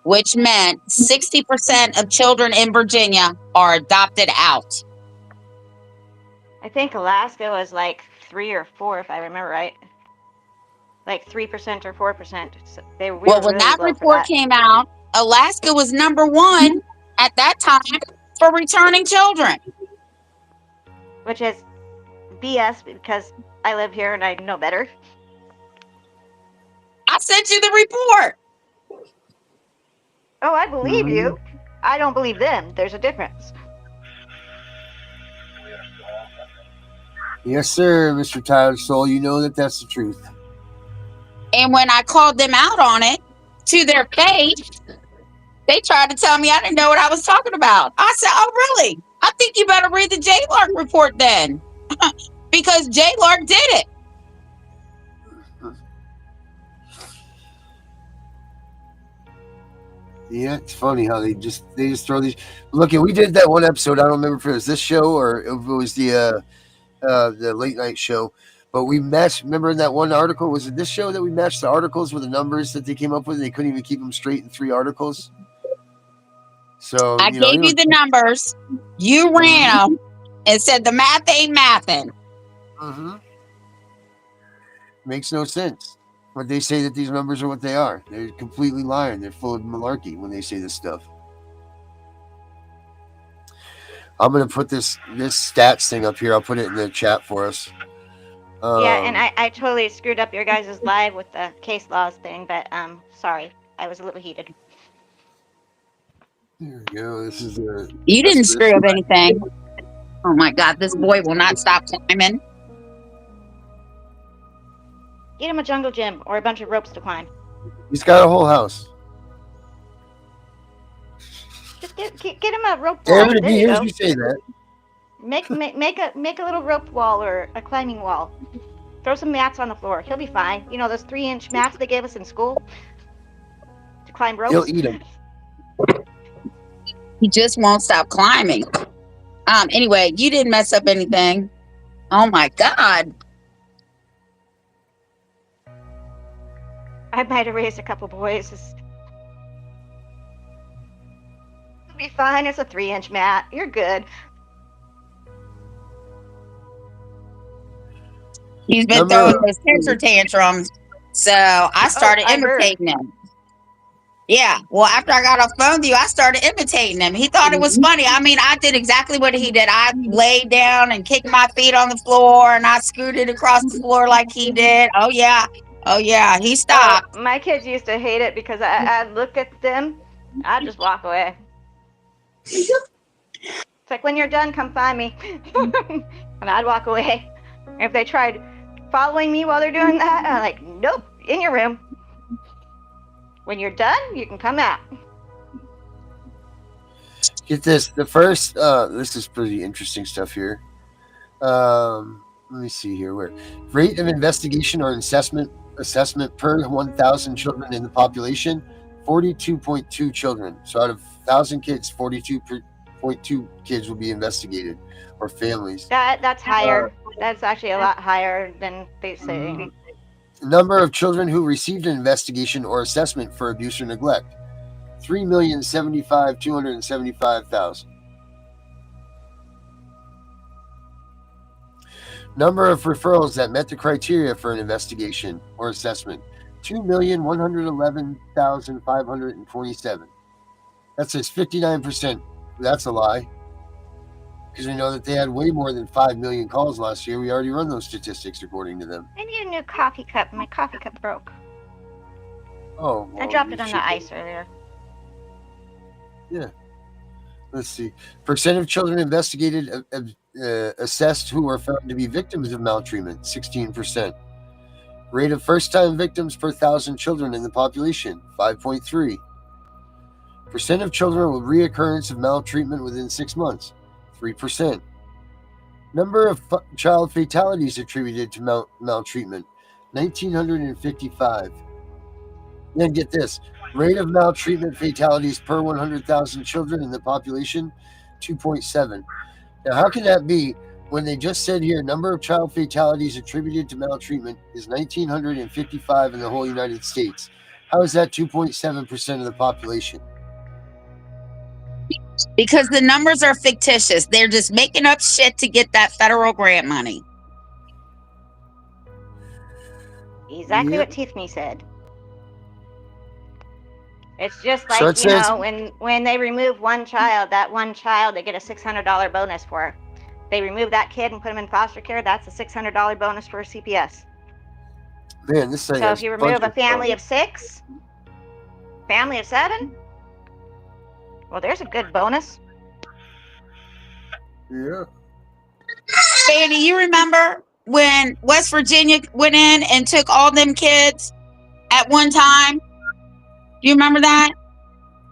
which meant 60% of children in Virginia are adopted out. I think Alaska was like 3 or 4, if I remember right. Like 3% or 4%. So they were Well, when really that low for report that. came out, Alaska was number 1 at that time for returning children. Which is BS because I live here and I know better. I sent you the report. Oh, I believe you. I don't believe them. There's a difference. Yes, sir, Mr. Tyler Soul. You know that that's the truth. And when I called them out on it to their face, they tried to tell me I didn't know what I was talking about. I said, oh, really? I think you better read the J-Lark report then. Because J-Lark did it. Yeah, it's funny how they just throw these. Look, we did that one episode. I don't remember if it was this show or if it was the late night show. But we matched. Remember in that one article? Was it this show that we matched the articles with the numbers that they came up with? And they couldn't even keep them straight in 3 articles. So I gave you the numbers. You ran them and said the math ain't mathing. Makes no sense. But they say that these numbers are what they are. They're completely lying. They're full of malarkey when they say this stuff. I'm going to put this stats thing up here. I'll put it in the chat for us. Yeah, and I totally screwed up your guys' live with the case laws thing, but sorry. I was a little heated. There we go. This is You didn't screw up anything. Oh my God, this boy will not stop climbing. Get him a jungle gym or a bunch of ropes to climb. He's got a whole house. Just get him a rope Damn wall. it, if There he you hears go. you say that. Make a little rope wall or a climbing wall. Throw some mats on the floor. He'll be fine. You know those 3-inch mats they gave us in school to climb He'll ropes? eat him. He just won't stop climbing. Anyway, you didn't mess up anything. Oh my God. I might have raised a couple boys. It'll be fine. It's a 3-inch mat. You're good. He's been Number throwing those temper tantrums. So I Oh, started I heard. imitating him. Yeah. Well, after I got off the phone with you, I started imitating him. He thought it was funny. I mean, I did exactly what he did. I laid down and kicked my feet on the floor and I scooted across the floor like he did. Oh, yeah. Oh, yeah. He Oh, stopped. my kids used to hate it because I'd look at them. I'd just walk away. It's like, when you're done, come find me. And I'd walk away. If they tried following me while they're doing that, I'm like, nope, in your room. When you're done, you can come out. Get this. The first, this is pretty interesting stuff here. Let me see here. Where rate of investigation or assessment per 1,000 children in the population, 42.2 children. So out of 1,000 kids, 42.2 kids will be investigated, or families. That's higher. That's actually a lot higher than they say. Number of children who received an investigation or assessment for abuse or neglect, 3,075,275,000. Number of referrals that met the criteria for an investigation or assessment, 2,111,527. That says 59%. That's a lie. Because we know that they had way more than 5 million calls last year. We already run those statistics according to them. I need a new coffee cup. My coffee cup broke. Oh, well, I dropped it you on should- the ice earlier. Yeah. Let's see. Percent of children investigated, assessed who were found to be victims of maltreatment, 16%. Rate of first-time victims per 1,000 children in the population, 5.3. Percent of children with reoccurrence of maltreatment within 6 months, 3%. Number of child fatalities attributed to maltreatment, 1,955. Then get this. Rate of maltreatment fatalities per 100,000 children in the population, 2.7. Now, how can that be when they just said here number of child fatalities attributed to maltreatment is 1,955 in the whole United States? How is that 2.7% of the population? Because the numbers are fictitious. They're just making up shit to get that federal grant money. Exactly Yep. what Tiffany said. It's just So like, it says, when they remove one child, that one child, they get a $600 bonus for. They remove that kid and put him in foster care, that's a $600 bonus for CPS. man, this thing So has if you a bunch remove a of family of 6, family of 7, well, there's a good bonus. Yeah. Fanny, you remember when West Virginia went in and took all them kids at one time? Do you remember that?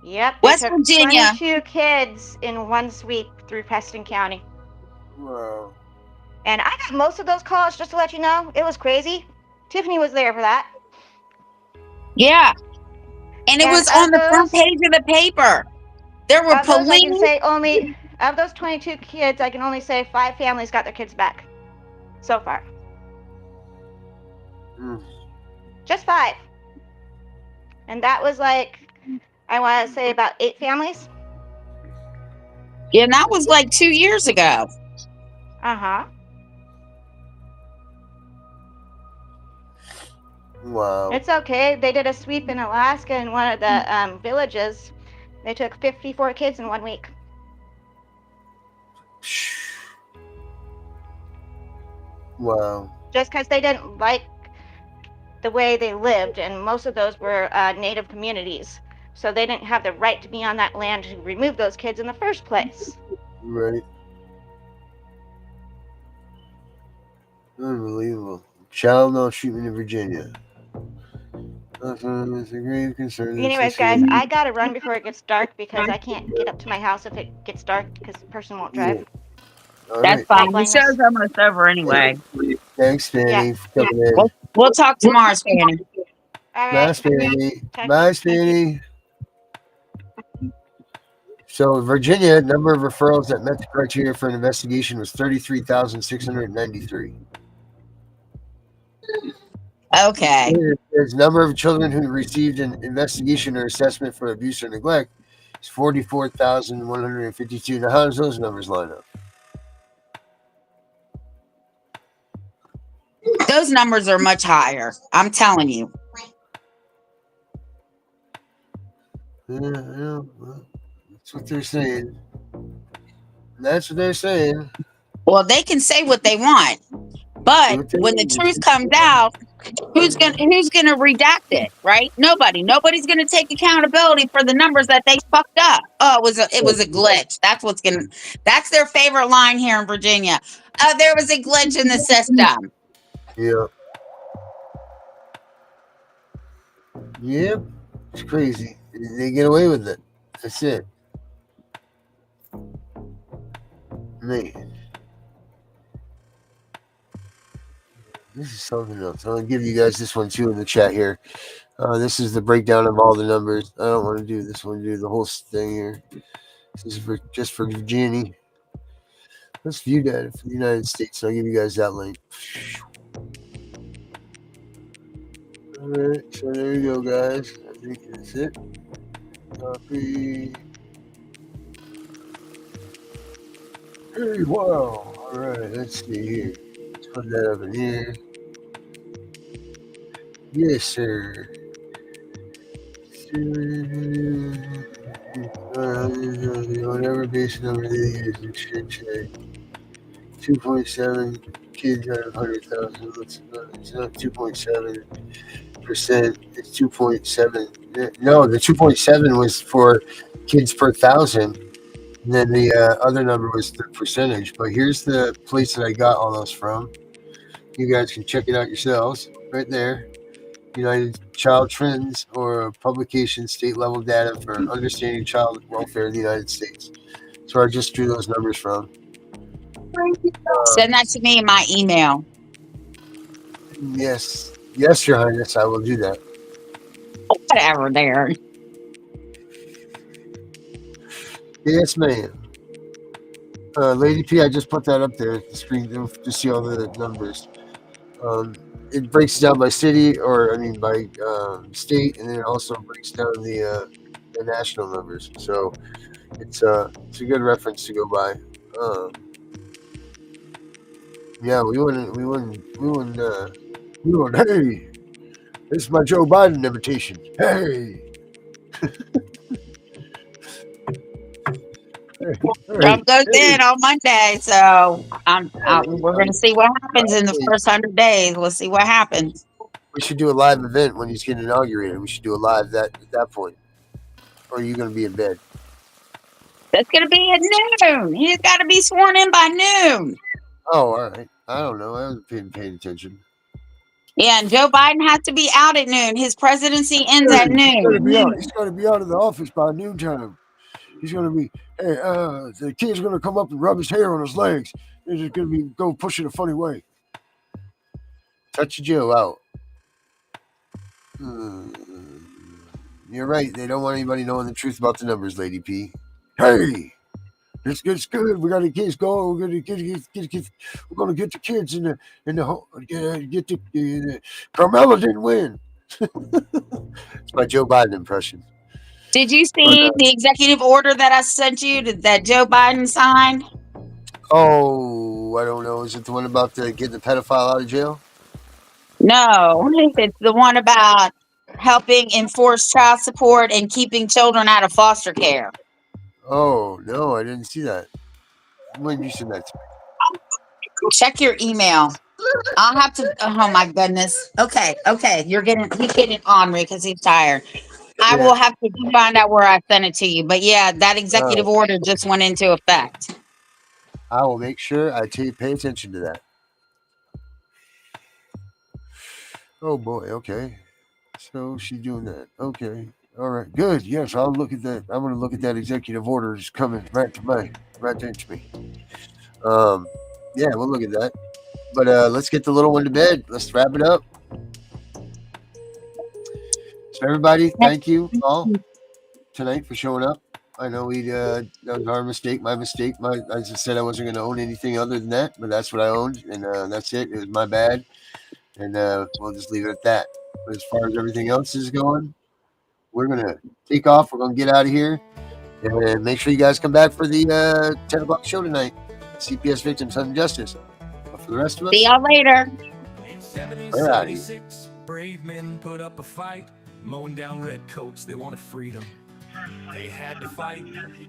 Yep, they West took Virginia. 22 kids in one sweep through Preston County. Wow. And I got most of those calls, just to let you know. It was crazy. Tiffany was there for that. Yeah. And it was on the front page of the paper. There were Of those, I can police. say only, of those 22 kids, I can only say 5 families got their kids back so far. Just 5. And that was like, I want to say about 8 families. Yeah, and that was like 2 years ago. Uh-huh. Wow. It's okay. They did a sweep in Alaska in one of the villages. They took 54 kids in 1 week. Wow. Just because they didn't like the way they lived, and most of those were native communities. So they didn't have the right to be on that land to remove those kids in the first place. Right. Unbelievable. Child maltreatment in Virginia. It's a grave concern. Anyways, guys, I gotta run before it gets dark because I can't get up to my house if it gets dark because the person won't drive. All That's right. fine. The Blindness. show's almost over anyway. Thanks, Fanny, Yeah. for coming in. We'll talk tomorrow, Fanny. All Bye, right. Fanny. Talk- Bye, thank you. Fanny. So, Virginia, number of referrals that met the criteria for an investigation was 33,693. Okay. The number of children who received an investigation or assessment for abuse or neglect is 44,152. Now, how does those numbers line up? Those numbers are much higher. I'm telling you. Yeah, well, that's what they're saying. That's what they're saying. Well, they can say what they want, but when the truth comes out, who's gonna redact it, right? Nobody's gonna take accountability for the numbers that they fucked up. Oh, it was a glitch. That's their favorite line here in Virginia. There was a glitch in the system. Yeah. Yep. It's crazy. They get away with it. That's it. Man. This is something else. I'll give you guys this one too in the chat here. This is the breakdown of all the numbers. I don't want to do this one, do the whole thing here. This is just for Virginia. Let's view data for the United States. I'll give you guys that link. Alright, so there you go, guys. I think that's it. Copy. Hey, wow. Alright, let's see here. Let's put that up in here. Yes, sir. Whatever base number they use, it should say 2.7 kids out of 100,000. It's not 2.7%. It's 2.7. No, the 2.7 was for kids per thousand. And then the other number was the percentage. But here's the place that I got all those from. You guys can check it out yourselves. Right there. United Child Trends or publication state level data for understanding child welfare in the United States. So I just drew those numbers from. Send that to me in my email. Yes, Your Highness, I will do that. Whatever there. Yes, ma'am. Lady P, I just put that up there at the screen to see all the numbers. It breaks down by city, by state, and then it also breaks down the national numbers. So it's a good reference to go by. Yeah, we wouldn't. Hey, this is my Joe Biden imitation. Hey. Trump goes in on Monday, so we're going to see what happens in the first 100 days. We'll see what happens. We should do a live event when he's getting inaugurated. We should do a live at that point. Or are you going to be in bed? That's going to be at noon. He's got to be sworn in by noon. Oh, all right. I don't know. I haven't been paying attention. Yeah, and Joe Biden has to be out at noon. His presidency ends at noon. He's going to be out of the office by noontime. He's going to be, hey, the kid's going to come up and rub his hair on his legs. He's just going to be go push it a funny way. Touch Joe out. You're right. They don't want anybody knowing the truth about the numbers, Lady P. Hey, it's good. We got the kids going. We're going to get the kids in the home. Get the Carmella didn't win. It's my Joe Biden impression. Did you see the executive order that I sent you that Joe Biden signed? Oh, I don't know. Is it the one about getting the pedophile out of jail? No, it's the one about helping enforce child support and keeping children out of foster care. Oh, no, I didn't see that. When did you send that to me? Check your email. I'll have to. Oh my goodness. Okay. He's getting ornery because he's tired. I will have to find out where I sent it to you. But yeah, that executive order just went into effect. I will make sure I pay attention to that. Oh boy. Okay. So she's doing that. Okay. All right. Good. Yes, I'll look at that. I'm going to look at that executive order is coming right to me. Yeah, we'll look at that. But let's get the little one to bed. Let's wrap it up. So everybody, thank you all tonight for showing up. I know that was our mistake, my mistake. I just said I wasn't going to own anything other than that, but that's what I owned, and that's it. It was my bad, and we'll just leave it at that. But as far as everything else is going, we're going to take off. We're going to get out of here, and make sure you guys come back for the 10 o'clock show tonight. CPS Victims Hunting Justice. But for the rest of us, See y'all later. In We're outta here. 1776, brave men put up a fight, mowing down redcoats, they wanted freedom. They had to fight,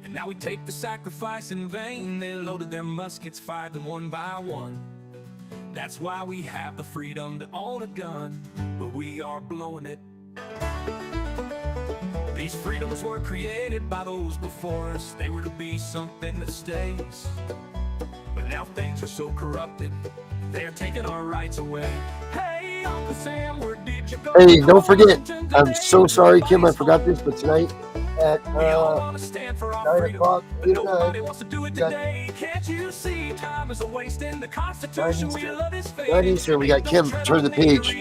and now we take the sacrifice in vain. They loaded their muskets, fired them one by one. That's why we have the freedom to own a gun, but we are blowing it. These freedoms were created by those before us. They were to be something that stays. But now things are so corrupted, they're taking our rights away. Hey, Uncle Sam, where did you go? Hey, don't forget, I'm so sorry, Kim, I forgot this, but tonight at We all wanna stand for our 9 freedom, o'clock, but nobody wants to do it got- today. Can't you see time is a waste in the Constitution? We love is 9 fading. Eastern, we got Kim, turn the page.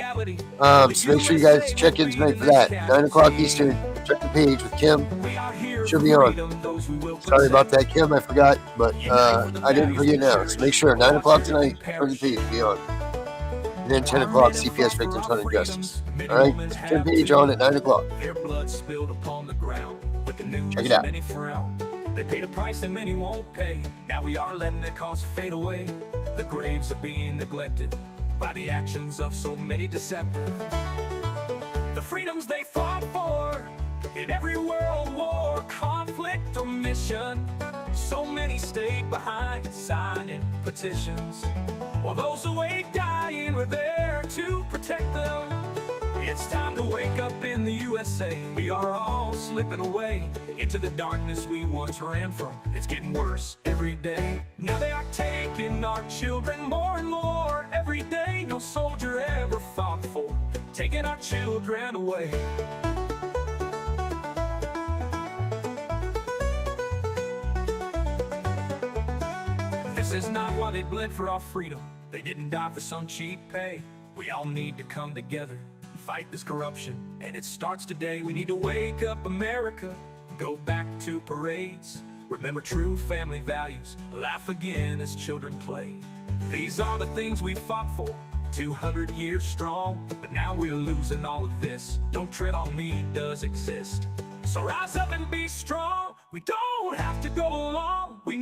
So make sure you guys check in tonight for that. 9 o'clock Eastern, check the page with Kim. She'll be on. Sorry about that, Kim, I forgot, but I didn't forget now. So make sure, 9 o'clock tonight, turn the page, be on. And then 10 o'clock, CPS Victims Hunting Justice. All right, turn the page on at 9 o'clock. Their blood spilled upon the ground. With the news, Check it out. many frown. They paid a price and many won't pay. Now we are letting the cause fade away. The graves are being neglected by the actions of so many deceptive. The freedoms they fought for in every world war, conflict or mission. So many stayed behind, signing petitions. While those awake dying were there to protect them. It's time to wake up in the USA. We are all slipping away into the darkness we once ran from. It's getting worse every day. Now they are taking our children more and more every day. No soldier ever fought for taking our children away. This is not why they bled for our freedom. They didn't die for some cheap pay. We all need to come together, fight this corruption, and it starts today. We need to wake up America, go back to parades, remember true family values, laugh again as children play. These are the things we fought for, 200 years strong, but now we're losing all of this. Don't tread on me does exist. So rise up and be strong. We don't have to go along. We